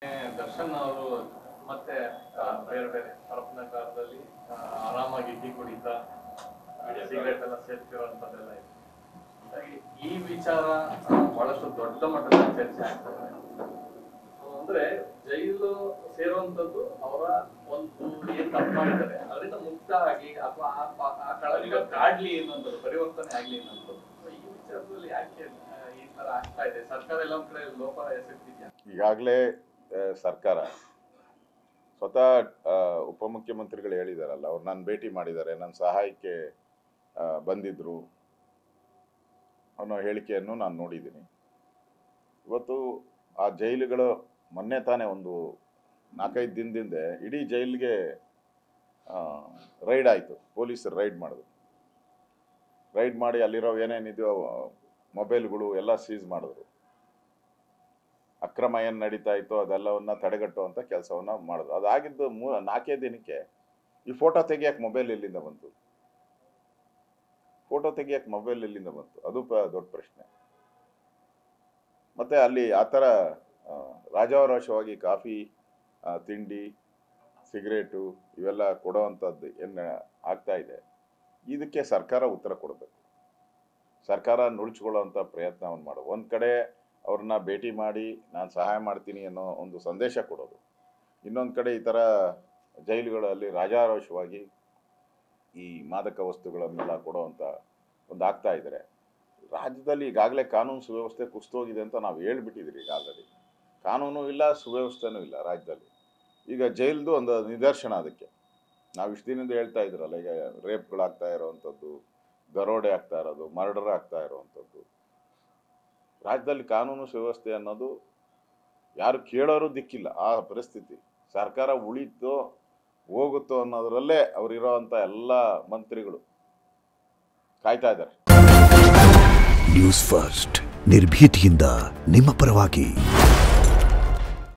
ದರ್ಶನ್ ಅವರು ಮತ್ತೆ ಬೇರೆ ಬೇರೆ ಅರಪನ ಕಾಲದಲ್ಲಿ ಆರಾಮಾಗಿ ಟೀ ಕುಡಿತಾ ಸಿಗರೇಟ್ ಎಲ್ಲ ಸೇರ್ತಿರೋಂಥದ್ದೆಲ್ಲ ಇದೆ. ಈ ವಿಚಾರ ಬಹಳಷ್ಟು ದೊಡ್ಡ ಮಟ್ಟದ ಚರ್ಚೆ ಆಗ್ತದೆ. ಅಂದ್ರೆ ಜೈಲು ಸೇರುವಂತದ್ದು ಅವರ ಒಂದು ಏನ್ ತಪ್ಪು ಮಾಡಿದ್ದಾರೆ ಅದರಿಂದ ಮುಕ್ತ ಆಗಿ ಅಥವಾ ಆ ಕಳಂಕ ಕಾಡ್ಲಿ ಅನ್ನೋದು ಪರಿವರ್ತನೆ ಆಗ್ಲಿ ಅನ್ನೋದು. ಈ ವಿಚಾರದಲ್ಲಿ ಯಾಕೆ ಈ ತರ ಆಗ್ತಾ ಇದೆ? ಸರ್ಕಾರ ಎಲ್ಲ ಒಂದ್ ಕಡೆ ಲೋಪ ಎಸಗ್ತಿದ್ಯಾ? ಈಗಾಗಲೇ ಸರ್ಕಾರ ಸ್ವತಃ ಉಪಮುಖ್ಯಮಂತ್ರಿಗಳು ಹೇಳಿದಾರಲ್ಲ, ಅವ್ರು ನಾನು ಭೇಟಿ ಮಾಡಿದ್ದಾರೆ, ನನ್ನ ಸಹಾಯಕ್ಕೆ ಬಂದಿದ್ರು ಅನ್ನೋ ಹೇಳಿಕೆಯನ್ನು ನಾನು ನೋಡಿದ್ದೀನಿ. ಇವತ್ತು ಆ ಜೈಲುಗಳು ಮೊನ್ನೆ ತಾನೇ ಒಂದು 4-5 ದಿನದಿಂದ ಇಡೀ ಜೈಲಿಗೆ ರೈಡ್ ಆಯಿತು. ಪೊಲೀಸರು ರೈಡ್ ಮಾಡಿದ್ರು. ರೈಡ್ ಮಾಡಿ ಅಲ್ಲಿರೋ ಏನೇನಿದೆಯೋ ಮೊಬೈಲ್ಗಳು ಎಲ್ಲ ಸೀಸ್ ಮಾಡಿದ್ರು. ಅಕ್ರಮ ಏನು ನಡೀತಾ ಇತ್ತೋ ಅದೆಲ್ಲವನ್ನ ತಡೆಗಟ್ಟುವಂಥ ಕೆಲಸವನ್ನು ಮಾಡಿದ್ರು. ಅದಾಗಿದ್ದು 4 ದಿನಕ್ಕೆ ಈ ಫೋಟೋ ತೆಗಿಯಕ್ಕೆ ಮೊಬೈಲ್ ಎಲ್ಲಿಂದ ಬಂತು? ಫೋಟೋ ತೆಗಿಯಕ್ಕೆ ಮೊಬೈಲ್ ಎಲ್ಲಿಂದ ಬಂತು? ಅದು ದೊಡ್ಡ ಪ್ರಶ್ನೆ. ಮತ್ತು ಅಲ್ಲಿ ಆ ಥರ ರಾಜಾವರೋಷವಾಗಿ ಕಾಫಿ, ತಿಂಡಿ, ಸಿಗರೇಟು ಇವೆಲ್ಲ ಕೊಡೋವಂಥದ್ದು ಏನು ಆಗ್ತಾ ಇದೆ, ಇದಕ್ಕೆ ಸರ್ಕಾರ ಉತ್ತರ ಕೊಡಬೇಕು. ಸರ್ಕಾರ ನುಳ್ಚ್ಕೊಳ್ಳೋವಂಥ ಪ್ರಯತ್ನವನ್ನು ಮಾಡೋದು. ಒಂದು ಕಡೆ ಅವ್ರನ್ನ ಭೇಟಿ ಮಾಡಿ ನಾನು ಸಹಾಯ ಮಾಡ್ತೀನಿ ಅನ್ನೋ ಒಂದು ಸಂದೇಶ ಕೊಡೋದು, ಇನ್ನೊಂದು ಕಡೆ ಈ ಥರ ಜೈಲುಗಳಲ್ಲಿ ರಾಜಾರೋಷವಾಗಿ ಈ ಮಾದಕ ವಸ್ತುಗಳನ್ನೆಲ್ಲ ಕೊಡೋವಂಥ ಒಂದು ಆಗ್ತಾ ಇದ್ದಾರೆ. ರಾಜ್ಯದಲ್ಲಿ ಈಗಾಗಲೇ ಕಾನೂನು ಸುವ್ಯವಸ್ಥೆ ಕುಸಿದೋಗಿದೆ ಅಂತ ನಾವು ಹೇಳ್ಬಿಟ್ಟಿದ್ದೀರಿ. ಈಗ ಆಲ್ರೆಡಿ ಕಾನೂನು ಇಲ್ಲ, ಸುವ್ಯವಸ್ಥೆನೂ ಇಲ್ಲ ರಾಜ್ಯದಲ್ಲಿ. ಈಗ ಜೈಲ್ದು ಒಂದು ನಿದರ್ಶನ ಅದಕ್ಕೆ. ನಾವು ಇಷ್ಟು ದಿನದಿಂದ ಹೇಳ್ತಾ ಇದ್ರಲ್ಲ, ಈಗ ರೇಪ್ಗಳಾಗ್ತಾ ಇರೋವಂಥದ್ದು, ದರೋಡೆ ಆಗ್ತಾ ಇರೋದು, ಮರ್ಡರ್ ಆಗ್ತಾ ಇರೋವಂಥದ್ದು. ರಾಜ್ಯದಲ್ಲಿ ಕಾನೂನು ಸುವ್ಯವಸ್ಥೆ ಅನ್ನೋದು ಯಾರು ಕೇಳೋರು ದಿಕ್ಕಿಲ್ಲ. ಆ ಪರಿಸ್ಥಿತಿ. ಸರ್ಕಾರ ಉಳಿತೋ ಹೋಗುತ್ತೋ ಅನ್ನೋದರಲ್ಲೇ ಅವರಿರೋವಂಥ ಎಲ್ಲ ಮಂತ್ರಿಗಳು ಕಾಯ್ತಾ ಇದ್ದಾರೆ. ನ್ಯೂಸ್ ಫಸ್ಟ್, ನಿರ್ಭೀತಿಯಿಂದ ನಿಮ್ಮ ಪರವಾಗಿ.